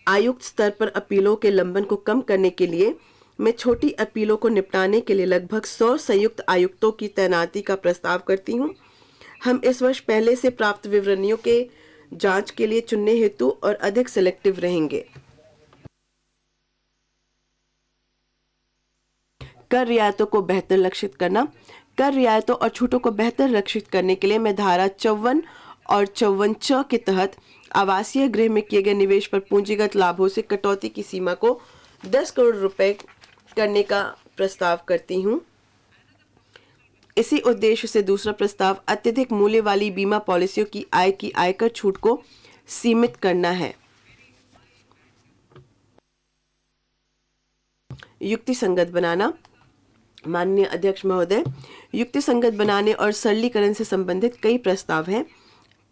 आयुक्त स्तर पर अपीलों के लंबन को कम करने के लिए मैं छोटी अपीलों को निपटाने के लिए लगभग 100 संयुक्त आयुक्तों की तैनाती का प्रस्ताव करती हूँ। हम इस वर्ष पहले से प्राप्त विवरणियों के जांच के लिए चुनने हेतु और अधिक सिलेक्टिव रहेंगे। कर रियायतों को बेहतर लक्षित करना। कर रियायतों और छूटों को बेहतर लक्षित करने के लिए मैं धारा 54 और 54 के तहत आवासीय गृह में किए गए निवेश पर पूंजीगत लाभों से कटौती की सीमा को 10 करोड़ रुपए करने का प्रस्ताव करती हूँ। इसी उद्देश्य से दूसरा प्रस्ताव अत्यधिक मूल्य वाली बीमा पॉलिसियों की आयकर छूट को सीमित करना है। युक्तिसंगत बनाना। माननीय अध्यक्ष महोदय, युक्तिसंगत बनाने और सरलीकरण से संबंधित कई प्रस्ताव हैं।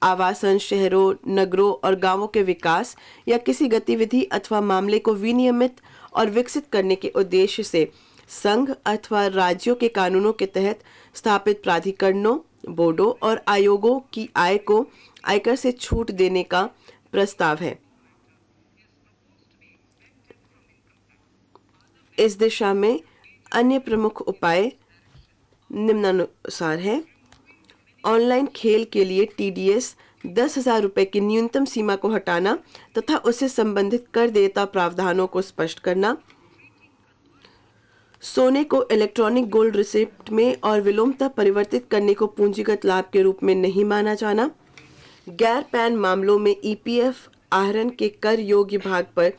आवासन, शहरों, नगरों और गांवों के विकास या किसी गतिविधि अथवा मामले को विनियमित और विकसित करने के उद्देश्य से संघ अथवा राज्यों के कानूनों के तहत स्थापित प्राधिकरणों, बोर्डों और आयोगों की आय को आयकर से छूट देने का प्रस्ताव है। इस दिशा में अन्य प्रमुख उपाय निम्नानुसार हैं। ऑनलाइन खेल के लिए टीडीएस 10,000 रुपए की न्यूनतम सीमा को हटाना तथा उससे संबंधित कर देयता प्रावधानों को स्पष्ट करना। सोने को इलेक्ट्रॉनिक गोल्ड रिसिप्ट में और विलोमतः परिवर्तित करने को पूंजीगत लाभ के रूप में नहीं माना जाना। गैर पैन मामलों में ईपीएफ आहरण के कर योग्य भाग पर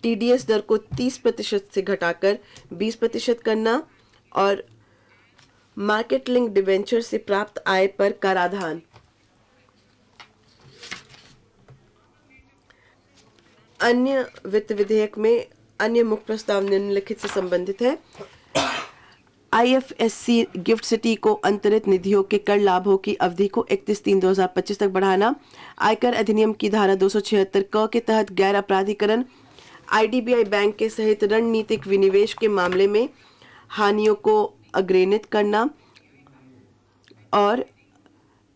टीडीएस दर को 30% से घटाकर 20% करना और मार्केट लिंक डिवेंचर से प्राप्त आय पर कराधान। अन्य वित्त विधेयक में अन्य मुख्य प्रस्ताव निम्नलिखित से संबंधित है। आईएफएससी गिफ्ट सिटी को अंतरित निधियों के कर लाभों की अवधि को 31/3/2025 तक बढ़ाना। आयकर अधिनियम की धारा 276 क के तहत गैर अपराधीकरण आईडीबीआई बैंक के सहित रणनीतिक विनिवेश के मामले में हानियों को अग्रेणित करना और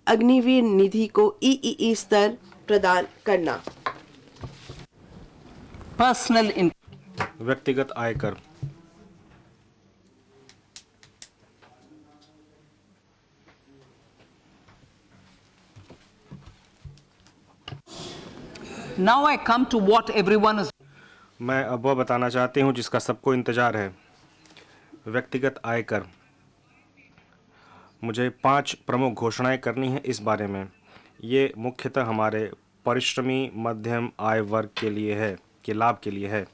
अग्निवीर निधि को ईईई स्तर प्रदान करना। पर्सनल व्यक्तिगत आयकर। Now I come to what everyone is. मैं अब वह बताना चाहती हूँ जिसका सबको इंतजार है। व्यक्तिगत आयकर। मुझे 5 प्रमुख घोषणाएं करनी है इस बारे में। ये मुख्यतः हमारे परिश्रमी मध्यम आय वर्ग के लिए है, के लाभ के लिए है।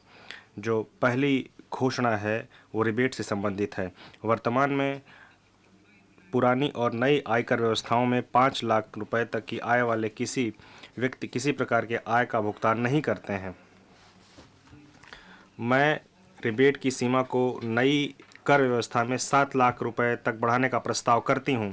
जो पहली घोषणा है वो रिबेट से संबंधित है। वर्तमान में पुरानी और नई आयकर व्यवस्थाओं में 5 लाख रुपए तक की आय वाले किसी व्यक्ति किसी प्रकार के आय का भुगतान नहीं करते हैं। मैं रिबेट की सीमा को नई कर व्यवस्था में 7 लाख रुपए तक बढ़ाने का प्रस्ताव करती हूं।